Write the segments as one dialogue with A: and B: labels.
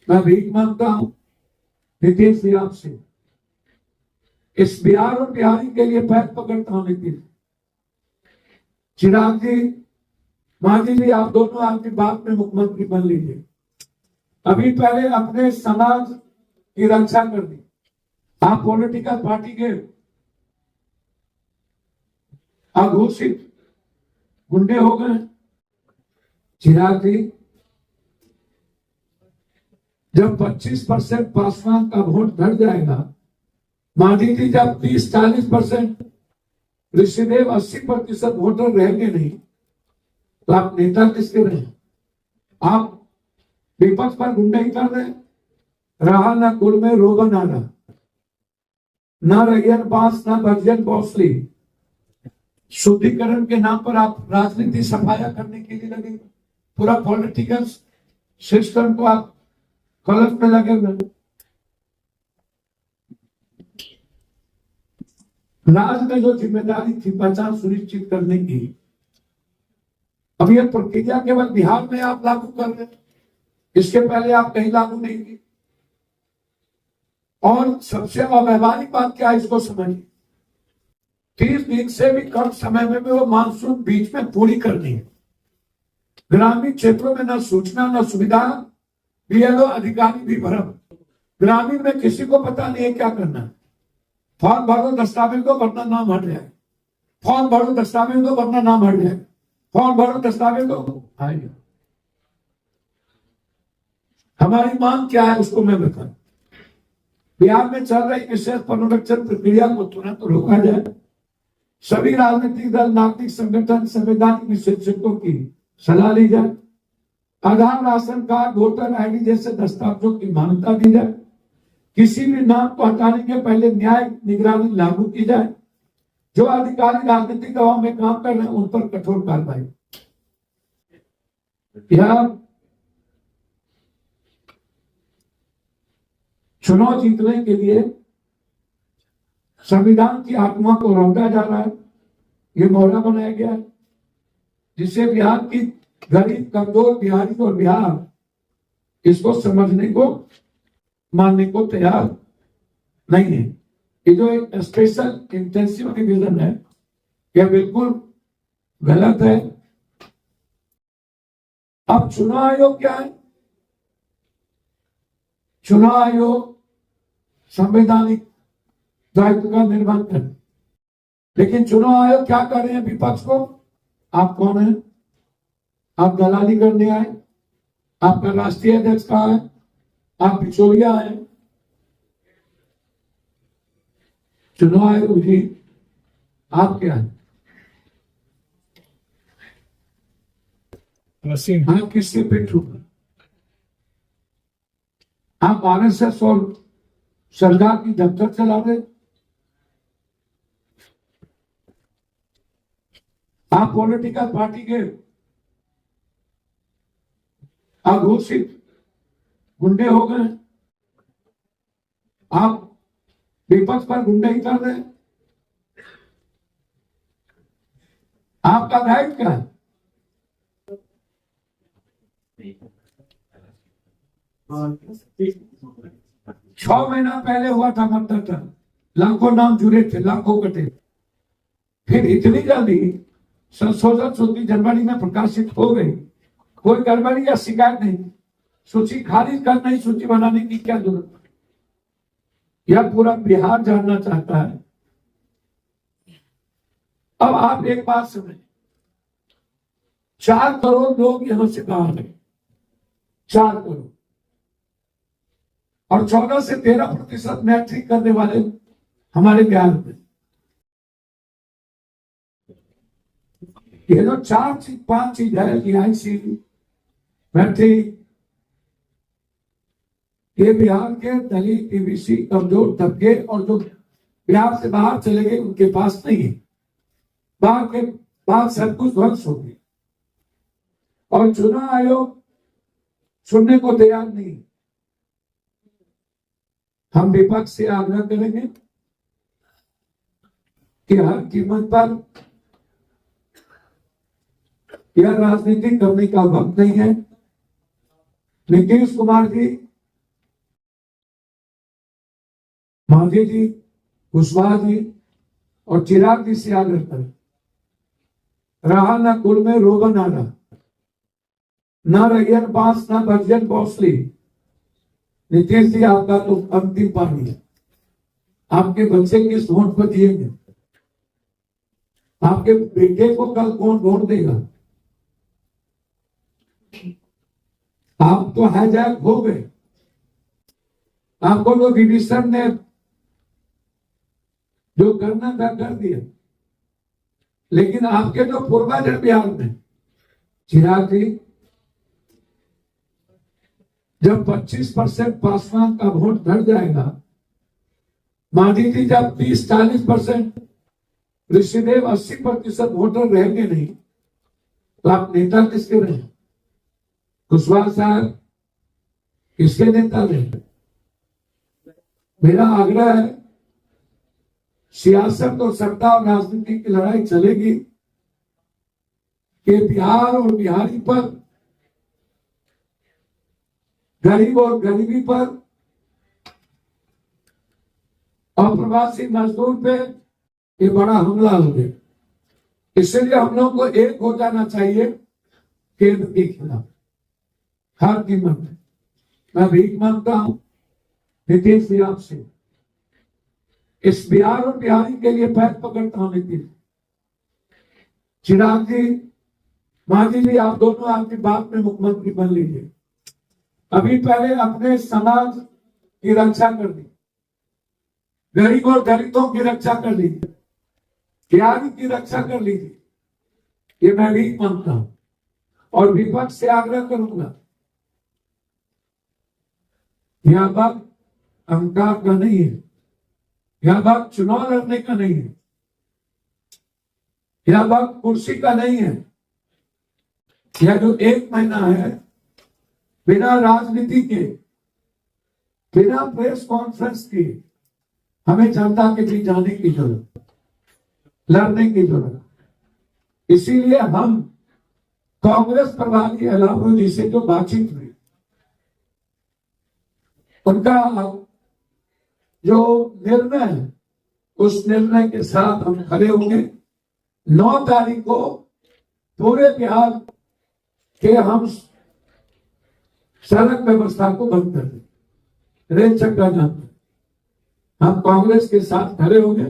A: मैं भीख मांगता हूं नीतीश जी आपसे, इस बिहार और बिहारी के लिए पैर पकड़ता हूं नीतीश। चिराग जी, मांझी जी, आप दोनों आपकी बात में मुख्यमंत्री बन लीजिए। अभी पहले अपने समाज की रक्षा कर दी। आप पॉलिटिकल पार्टी के अघोषित गुंडे हो गए। चिराग जी, जब 25% पासवान का वोट घट जाएगा, मांझी जी जब 30-40%, ऋषिदेव 80% वोटर रहेंगे नहीं, तो आप नेता किसके रहे? आप विपक्ष पर गुंडाई कर रहे हैं। रहा ना कुल में रोगन आना, ना रैयन बांस, ना बर्जन बौसली। शुद्धिकरण के नाम पर आप राजनीति सफाया करने के लिए लगे। पूरा पॉलिटिकल सिस्टम को आप गलत में लगे हुए। राज्य में जो जिम्मेदारी थी पहचान सुनिश्चित करने की, अब यह प्रक्रिया केवल बिहार में आप लागू कर रहे हैं, इसके पहले आप कहीं लागू नहीं की। और सबसे अव्यवहारिक बात क्या है, इसको समझिए। 30 दिन से भी कम समय में वो मानसून बीच में पूरी करनी है। ग्रामीण क्षेत्रों में न सूचना न सुविधा, बीएलओ अधिकारी भी भ्रम। ग्रामीण में किसी को पता नहीं है क्या करना है। फॉर्म भरो, दस्तावेज को वरना नाम हट जाए। फॉर्म भरो, दस्तावेज को वरना नाम हट जाए। फॉर्म भरो, दस्तावेज को आएगा। हमारी मांग क्या है उसको मैं बताऊं। बिहार में चल रही विशेष पुनरीक्षण प्रक्रिया को तुरंत रोका जाए। सभी राजनीतिक दल, नागरिक संगठन, संवैधानिक विशेषज्ञों की सलाह ली जाए। आधार, राशन कार्ड, वोटर आईडी जैसे दस्तावेजों की मान्यता दी जाए। किसी भी नाम को हटाने के पहले न्याय निगरानी लागू की जाए। जो अधिकारी राजनीतिक दबाव में काम कर रहे हैं उन पर कठोर कार्रवाई। यह चुनाव जीतने के लिए संविधान की आत्मा को रौंदा जा रहा है। ये मोहरा बनाया गया है जिससे बिहार की गरीब, कमजोर बिहारी और बिहार इसको समझने को, मानने को तैयार नहीं है। ये जो एक स्पेशल इंटेंसिव रिवीजन है, यह बिल्कुल गलत है। अब चुनाव आयोग क्या है? चुनाव आयोग संवैधानिक दायित्व का निर्वहन करे, लेकिन चुनाव आयोग क्या कर रहे हैं विपक्ष को? आप कौन है? आप दलाली करने आए? आपका राष्ट्रीय अध्यक्ष कहाँ है? आप बिचौलिया हैं। चुनाव आयोग जी, आप क्या है? आप किसके पेट होगा? आप आरएसएस और सरकार की दफ्तर चला रहे। आप पॉलिटिकल पार्टी के अघोषित गुंडे हो गए। आप विपक्ष पर गुंडाई कर रहे हैं। आपका दायित्व क्या है? छह महीना पहले हुआ था मतदान, लाखों नाम जुड़े थे, लाखों कटे। फिर इतनी जल्दी संशोधन सूची जनवरी में प्रकाशित हो गई। कोई गड़बड़ी या शिकायत नहीं। सूची खारिज करना ही सूची बनाने की क्या जरूरत? यह पूरा बिहार जानना चाहता है। अब आप एक बात समझे, 4 करोड़ लोग यहां से बाहर हैं। 4 करोड़, और 14 से 13% मैट्रिक करने वाले हमारे बिहार में। ये जो 4-5 चीज है, रिहायशी, मैट्रिक, ये बिहार के दलित, पीबीसी, कमजोर तबके और जो बिहार से बाहर चले गए उनके पास नहीं है। बाहर के बाद सब कुछ ध्वंस हो गया और चुनाव आयोग सुनने को तैयार नहीं। हम विपक्ष से आग्रह करेंगे कि हर कीमत पर यह राजनीति करने का वक्त नहीं है। नीतीश कुमार जी मांझी जी, कुशवाहा जी और चिराग जी से आग्रह करें, रहा ना कुल में रोबन आना, ना रैयन बांस, ना बर्जन बौसली। नीतीश जी, आपका तो अंतिम पानी है। आपके बच्चे किस वोट पर दिएंगे? आपके बेटे को कल कौन वोट देगा? आप तो हाईजैक हो गए। आपको तो डिविजन ने जो करना था कर दिया, लेकिन आपके जो पूर्वज है बिहार में, चिराग जी, जब 25% पासवान का वोट बढ़ जाएगा, मांझी जी जब 30-40%, ऋषिदेव 80% वोटर रहेंगे नहीं, तो आप नेता किसके रहे? कुशवाहा साहब किसके नेता रहे? मेरा आग्रह है, सियासत और सत्ता और राजनीति की लड़ाई चलेगी कि बिहार और बिहारी पर, गरीब और गरीबी पर, अप्रवासी मजदूर पे ये बड़ा हमला हो गया। इसलिए हम लोग को एक हो जाना चाहिए केंद्र के खिलाफ हर कीमत में। मैं भीख मांगता हूं नीतीश जी आपसे, इस बिहार और बिहारी के लिए पैर पकड़ता हूं नीतीश। चिराग जी, मांझी जी, आप दोनों आपकी बात में मुख्यमंत्री बन लीजिए। अभी पहले अपने समाज की रक्षा कर दी, गरीब और दलितों की रक्षा कर लीजिए, बिहारी की रक्षा कर लीजिए। ये मैं भी मानता हूं और विपक्ष से आग्रह करूंगा, यह वक्त अहंकार का नहीं है, यह वक्त चुनाव लड़ने का नहीं है, यह वक्त कुर्सी का नहीं है। यह जो 1 महीना है, बिना राजनीति के, बिना प्रेस कॉन्फ्रेंस के, हमें जनता के बीच जाने की जरूरत, लड़ने की जरूरत। इसीलिए हम कांग्रेस प्रभारी अलाउद्दीन जी से जो बातचीत हुई, उनका जो निर्णय है, उस निर्णय के साथ हम खड़े होंगे। 9 तारीख को पूरे बिहार के हम सड़क व्यवस्था को बंद कर दें, रेल चक्का जाम। हम कांग्रेस के साथ खड़े होंगे।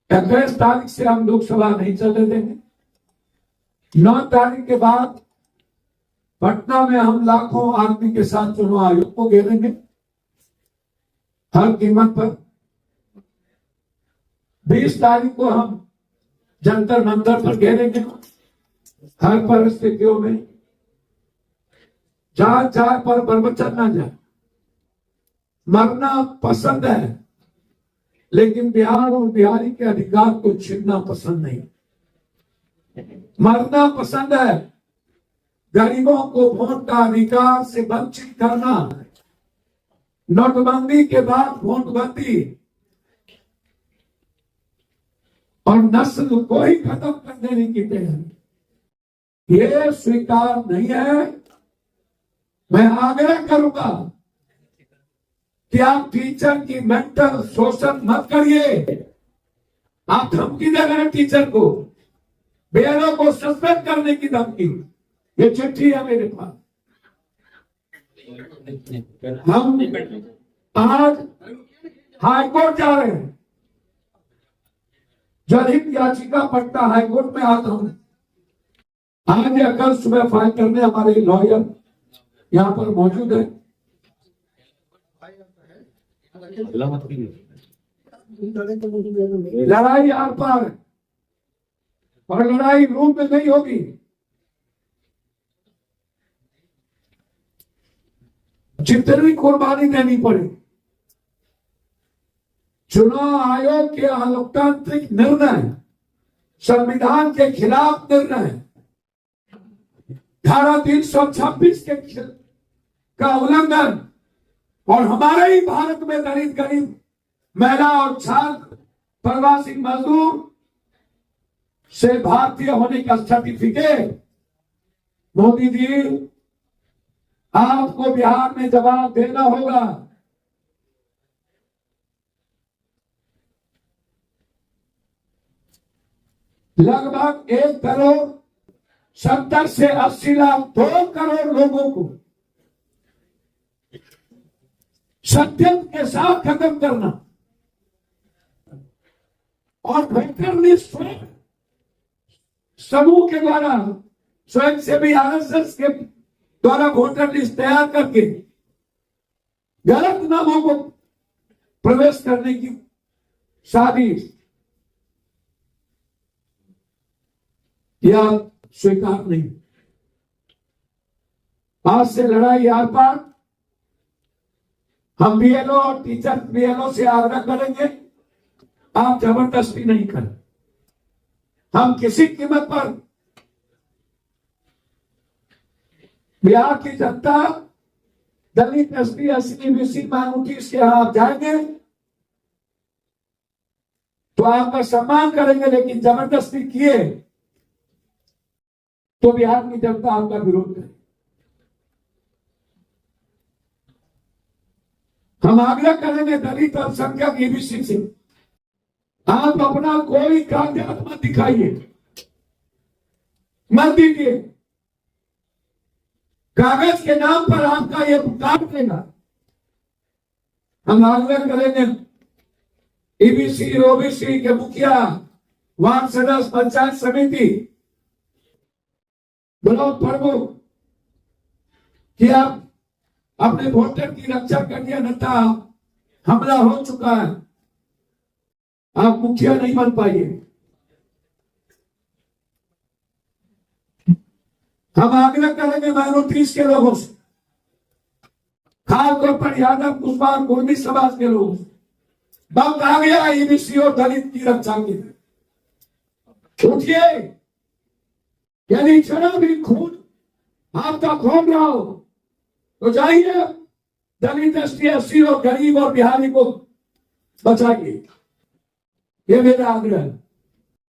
A: 21 तारीख से हम लोकसभा नहीं चलने देंगे। 9 तारीख के बाद पटना में हम लाखों आदमी के साथ चुनाव आयोग को घेरेंगे हर कीमत पर। 20 तारीख को हम जंतर मंतर पर घेरेंगे हर परिस्थितियों में। जात जात पर प्रवचन ना जाए। मरना पसंद है, लेकिन बिहार और बिहारी के अधिकार को छीनना पसंद नहीं। मरना पसंद है, गरीबों को वोट का अधिकार से वंचित करना। नोटबंदी के बाद वोटबंदी और नस्ल को ही खत्म कर देने की तैयारी, ये स्वीकार नहीं है। मैं आग्रह करूंगा कि आप टीचर की मेंटल शोषण मत करिए। आप धमकी दे रहे हैं टीचर को, बेरों को सस्पेंड करने की धमकी। ये चिट्ठी है मेरे पास। हम आज हाईकोर्ट जा रहे हैं। जनहित याचिका पटना हाईकोर्ट में आता हूं। आज या कल सुबह फाइल करने हमारे लॉयर यहां पर मौजूद है। लड़ाई आर पार है और लड़ाई रूम में नहीं होगी। जितनी कुर्बानी देनी पड़े, चुनाव आयोग के अलोकतांत्रिक निर्णय, संविधान के खिलाफ निर्णय, धारा 326 का उल्लंघन और हमारे ही भारत में दलित गरीब महिला और छात्र प्रवासी मजदूर से भारतीय होने का सर्टिफिकेट। मोदी जी, आपको बिहार में जवाब देना होगा। लगभग 1,70 से 80 लाख 2 करोड़ लोगों को सत्य के साथ खत्म करना और वोटर लिस्ट समूह के द्वारा स्वयं सेवी आरएसएस के द्वारा वोटर लिस्ट तैयार करके गलत नामों को प्रवेश करने की साजिश यह स्वीकार नहीं। आज से लड़ाई आर पार। हम बीएलओ और टीचर बीएलओ से आग्रह करेंगे, आप जबरदस्ती नहीं करें। हम किसी कीमत पर बिहार की जनता दलित एसटी एससी बीसी माइनॉरिटी से आप जाएंगे तो आपका सम्मान करेंगे, लेकिन जबरदस्ती किए तो बिहार की जनता आपका विरोध करे। हम आग्रह करेंगे दलित अल्पसंख्यक ईबीसी से, आप अपना कोई कागजात मत दिखाइए, मत दीजिए। कागज के नाम पर आपका यह काट देगा। हम आग्रह करेंगे ईबीसी ओबीसी के मुखिया, वार्ड सदस्य, पंचायत समिति, ब्लॉक प्रमुख कि आप अपने वोटर की रक्षा करिए, अन्यथा हमला हो चुका है, आप मुखिया नहीं बन पाइए। हम आग्रह करेंगे माइनॉरिटीज के लोगों से, खासतौर पर यादव कुशवाहा कुर्मी समाज के लोगों से, वक्त आ गया ईबीसी और दलित की रक्षा के लिए। उठिए, यदि क्षण भी खून आपका खोल रहा हो तो जाइए, दलित एसटी एससी और गरीब और बिहारी को बचाइए। ये मेरा आग्रह है।